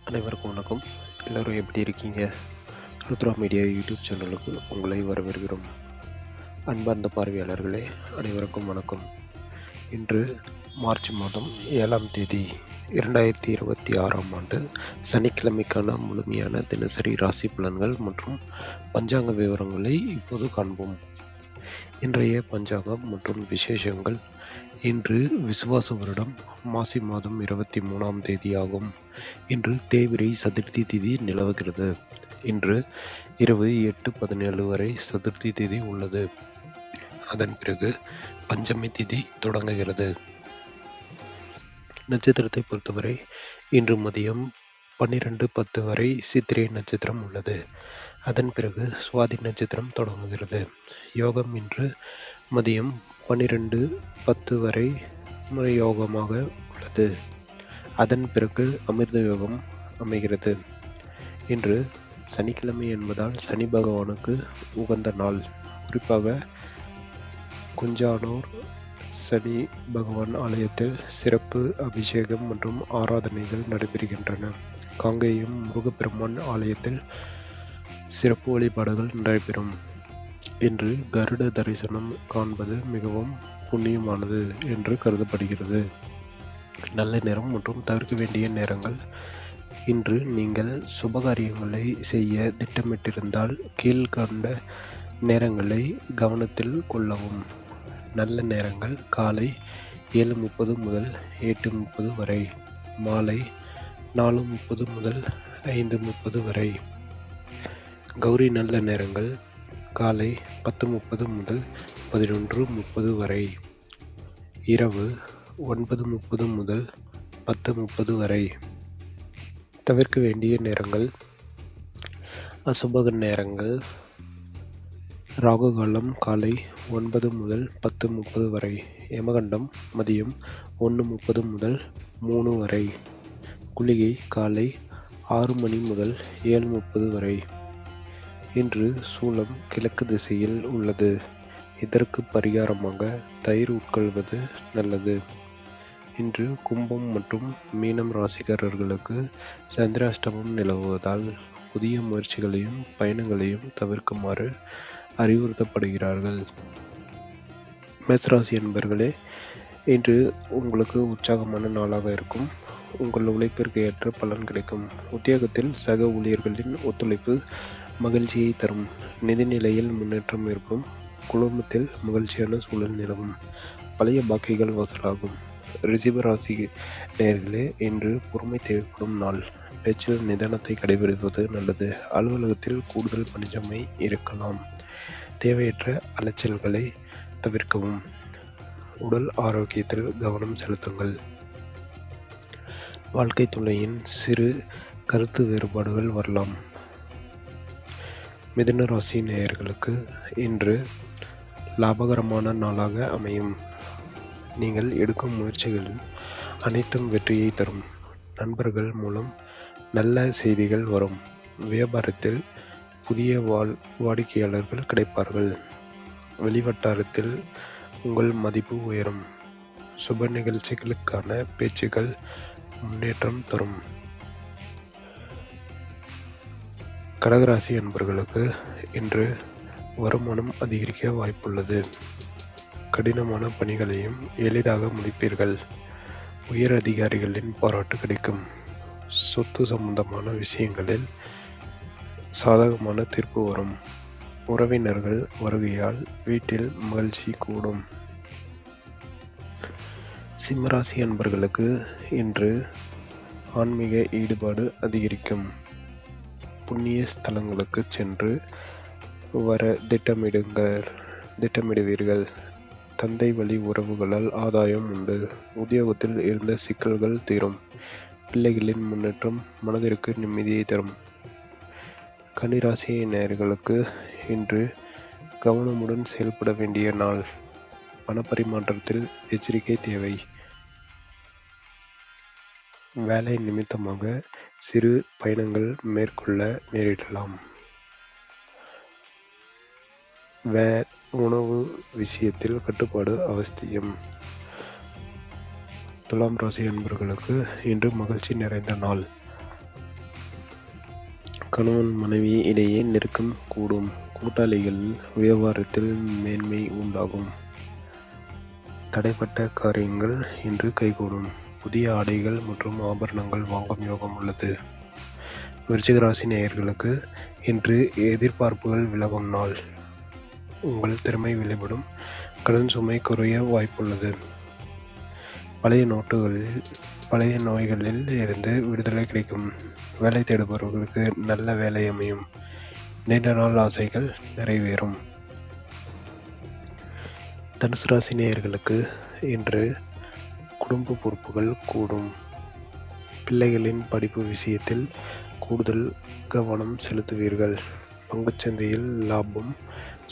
அனைவருக்கும் வணக்கம். எல்லோரும் எப்படி இருக்கீங்க? ருத்ரா மீடியா யூடியூப் சேனலுக்கு உங்களை வரவேற்கிறோம். அன்பார்ந்த பார்வையாளர்களே, அனைவருக்கும் வணக்கம். இன்று மார்ச் மாதம் 7ஆம் தேதி 2026ஆம் ஆண்டு சனிக்கிழமைக்கான முழுமையான தினசரி ராசி பலன்கள் மற்றும் பஞ்சாங்க விவரங்களை இப்போது காண்போம். இன்றைய பஞ்சாங்கம் மற்றும் விசேஷங்கள். இன்று விசுவாச வருடம் மாசி மாதம் 23ஆம் தேதி ஆகும். இன்று தேய்பிறை சதுர்த்தி திதி நிலவுகிறது. இன்று இரவு 8:17 வரை சதுர்த்தி திதி உள்ளது. அதன் பிறகு பஞ்சமி திதி தொடங்குகிறது. நட்சத்திரத்தை பொறுத்தவரை இன்று மதியம் 12:10 வரை சித்திரை நட்சத்திரம் உள்ளது. அதன் பிறகு சுவாதி நட்சத்திரம் தொடங்குகிறது. யோகம் இன்று மதியம் 12:10 வரை யோகமாக உள்ளது. அதன் பிறகு அமிர்த யோகம் அமைகிறது. இன்று சனிக்கிழமை என்பதால் சனி பகவானுக்கு உகந்த நாள். குறிப்பாக குஞ்சானூர் சனி பகவான் ஆலயத்தில் சிறப்பு அபிஷேகம் மற்றும் ஆராதனைகள் நடைபெறுகின்றன. காங்கேயம் முருகப்பெருமான் ஆலயத்தில் சிறப்பு வழிபாடுகள் நடைபெறும். இன்று கருட தரிசனம் காண்பது மிகவும் புண்ணியமானது என்று கருதப்படுகிறது. நல்ல நேரம் மற்றும் தவிர்க்க வேண்டிய நேரங்கள். இன்று நீங்கள் சுபகாரியங்களை செய்ய திட்டமிட்டிருந்தால் கீழ்கண்ட நேரங்களை கவனத்தில் கொள்ளவும். நல்ல நேரங்கள்: காலை 7:30 முதல் 8:30 வரை, மாலை 4:30 முதல் 5:30 வரை. கௌரி நல்ல நேரங்கள்: காலை 10:30 முதல் 11:30 வரை, இரவு 9:30 முதல் 10:30 வரை. தவிர்க்க வேண்டிய நேரங்கள்: அசுப நேரங்கள். ராகு காலம் காலை 9 முதல் 10:30 வரை, யமகண்டம் மதியம் 1:30 முதல் 3 வரை, குளிகை காலை 6 மணி முதல் 7:30 வரை. இன்று சூலம் கிழக்கு திசையில் உள்ளது. இதற்கு பரிகாரமாக தயிர் உட்கொள்வது நல்லது. இன்று கும்பம் மற்றும் மீனம் ராசிக்காரர்களுக்கு சந்திராஷ்டமம் நிலவுவதால் புதிய முயற்சிகளையும் பயணங்களையும் தவிர்க்குமாறு அறிவுறுத்தப்படுகிறார்கள். மேசராசி என்பர்களே, இன்று உங்களுக்கு உற்சாகமான நாளாக இருக்கும். உங்கள் உழைப்பிற்கு ஏற்ற பலன் கிடைக்கும். உத்தியோகத்தில் சக ஊழியர்களின் ஒத்துழைப்பு மகிழ்ச்சியை தரும். நிதிநிலையில் முன்னேற்றம் ஏற்படும். குடும்பத்தில் மகிழ்ச்சியான சூழல் நிலவும். பழைய பாக்கிகள் வசூலாகும். ரிஷப ராசி நேயர்களே, இன்று பொறுமை தேவைப்படும் நாள். பேச்சில் நிதானத்தை கடைபிடிப்பது நல்லது. அலுவலகத்தில் கூடுதல் பணிச்சுமை இருக்கலாம். தேவையற்ற அலைச்சல்களை தவிர்க்கவும். உடல் ஆரோக்கியத்தில் கவனம் செலுத்துங்கள். வாழ்க்கை துணையின் சிறு கருத்து வேறுபாடுகள் வரலாம். மிதுன ராசி நேயர்களுக்கு இன்று லாபகரமான நாளாக அமையும். நீங்கள் எடுக்கும் முயற்சிகளில் அனைத்தும் வெற்றியை தரும். நண்பர்கள் மூலம் நல்ல செய்திகள் வரும். வியாபாரத்தில் புதிய வாடிக்கையாளர்கள் கிடைப்பார்கள். வெளிவட்டாரத்தில் உங்கள் மதிப்பு உயரும். சுப நிகழ்ச்சிகளுக்கான பேச்சுக்கள் முன்னேற்றம் தரும். கடகராசி அன்பர்களுக்கு இன்று வருமானம் அதிகரிக்க வாய்ப்புள்ளது. கடினமான பணிகளையும் எளிதாக முடிப்பீர்கள். உயர் அதிகாரிகளின் பாராட்டு கிடைக்கும். சொத்து சம்பந்தமான விஷயங்களில் சாதகமான தீர்ப்பு வரும். உறவினர்கள் வருகையால் வீட்டில் மகிழ்ச்சி கூடும். சிம்மராசி அன்பர்களுக்கு இன்று ஆன்மீக ஈடுபாடு அதிகரிக்கும். புண்ணிய ஸ்தலங்களுக்கு சென்று வர திட்டமிடுவீர்கள். தந்தை வழி உறவுகளால் ஆதாயம் உண்டு. உத்தியோகத்தில் இருந்த சிக்கல்கள் தீரும். பிள்ளைகளின் முன்னேற்றம் மனதிற்கு நிம்மதியை தரும். கன்னிராசி நேயர்களுக்கு இன்று கவனமுடன் செயல்பட வேண்டிய நாள். பணப்பரிமாற்றத்தில் எச்சரிக்கை தேவை. வேலை நிமித்தமாக சிறு பயணங்கள் மேற்கொள்ள நேரிடலாம். உணவு விஷயத்தில் கட்டுப்பாடு அவசியம். துலாம் ராசி அன்பர்களுக்கு இன்று மகிழ்ச்சி நிறைந்த நாள். கணவன் மனைவி இடையே நெருக்கம் கூடும். கூட்டாளிகள் வியாபாரத்தில் மேன்மை உண்டாகும். தடைப்பட்ட காரியங்கள் இன்று கைகூடும். புதிய ஆடைகள் மற்றும் ஆபரணங்கள் வாங்கும் யோகம் உள்ளது. விருச்சிக ராசி நேயர்களுக்கு இன்று எதிர்பார்ப்புகள் விலகும் நாள். உங்கள் திறமை வெளிப்படும். கடன் சுமை குறைய வாய்ப்புள்ளது. பழைய நோய்களில் இருந்து விடுதலை கிடைக்கும். வேலை தேடுபவர்களுக்கு நல்ல வேலை அமையும். நீண்ட நாள் ஆசைகள் நிறைவேறும். தனுசு ராசி நேயர்களுக்கு இன்று குடும்ப பொறுப்புகள் கூடும். பிள்ளைகளின் படிப்பு விஷயத்தில் கூடுதல் கவனம் செலுத்துவீர்கள். பங்குச்சந்தையில் லாபம்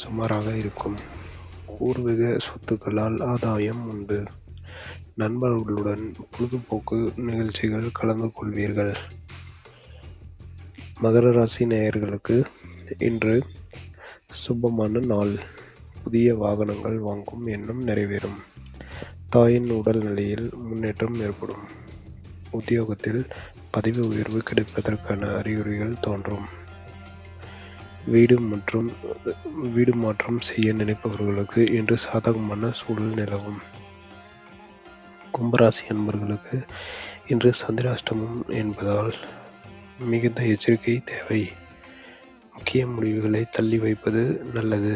சுமாராக இருக்கும். பூர்வீக சொத்துக்களால் ஆதாயம் உண்டு. நண்பர்களுடன் பொழுதுபோக்கு நிகழ்ச்சிகள் கலந்து கொள்வீர்கள். மகர ராசி நேயர்களுக்கு இன்று சுபமான நாள். புதிய வாகனங்கள் வாங்கும் எண்ணம் நிறைவேறும். தாயின் உடல் நிலையில் முன்னேற்றம் ஏற்படும். உத்தியோகத்தில் பதவி உயர்வு கிடைப்பதற்கான அறிகுறிகள் தோன்றும். வீடு மாற்றம் செய்ய நினைப்பவர்களுக்கு இன்று சாதகமான சூழல் நிலவும். கும்பராசி அன்பர்களுக்கு இன்று சந்திராஷ்டமம் என்பதால் மிகுந்த எச்சரிக்கை தேவை. முக்கிய முடிவுகளை தள்ளி வைப்பது நல்லது.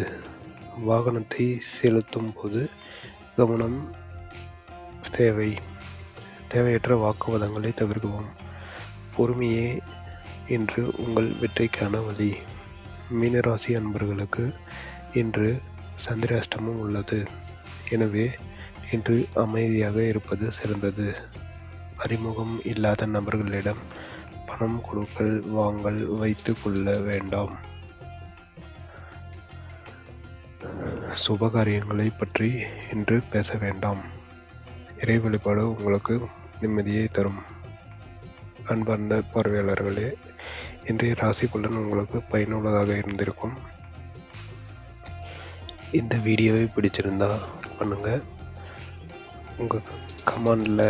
வாகனத்தை செலுத்தும் போது கவனம் தேவை. தேவையற்ற வாக்குவாதங்களை தவிர்க்கவும். பொறுமையே இன்று உங்கள் வெற்றிக்கான வழி. மீனராசி அன்பர்களுக்கு இன்று சந்திராஷ்டமம் உள்ளது. எனவே இன்று அமைதியாக இருப்பது சிறந்தது. அறிமுகம் இல்லாத நபர்களிடம் பணம் கொடுக்கல் வாங்கல் வைத்து கொள்ள வேண்டாம். சுபகாரியங்களை பற்றி இன்று பேச வேண்டாம். இறை வழிபாடு உங்களுக்கு நிம்மதியை தரும். அன்பார்ந்த பார்வையாளர்களே, இன்றைய ராசி பலன் உங்களுக்கு பயனுள்ளதாக இருந்திருக்கும். இந்த வீடியோவை பிடிச்சிருந்தா பண்ணுங்க. உங்கள் கமெண்டில்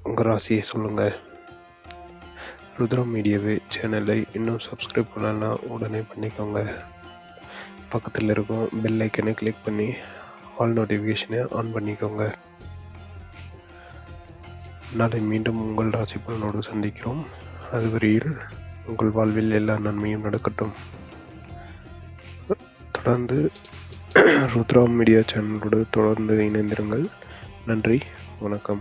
உங்கள் ராசியை சொல்லுங்கள். ருத்ரா மீடியாவை சேனலை இன்னும் சப்ஸ்கிரைப் பண்ணலன்னா உடனே பண்ணிக்கோங்க. பக்கத்தில் இருக்கும் பெல் ஐக்கனை கிளிக் பண்ணி ஆல் நோட்டிஃபிகேஷனை ஆன் பண்ணிக்கோங்க. நாளை மீண்டும் உங்கள் ராசி பலனோடு சந்திக்கிறோம். அதுவரையில் உங்கள் வாழ்வில் எல்லா நன்மையும் நடக்கட்டும். தொடர்ந்து ருத்ரா மீடியா சேனலோடு தொடர்ந்து இணைந்திருங்கள். நன்றி, வணக்கம்.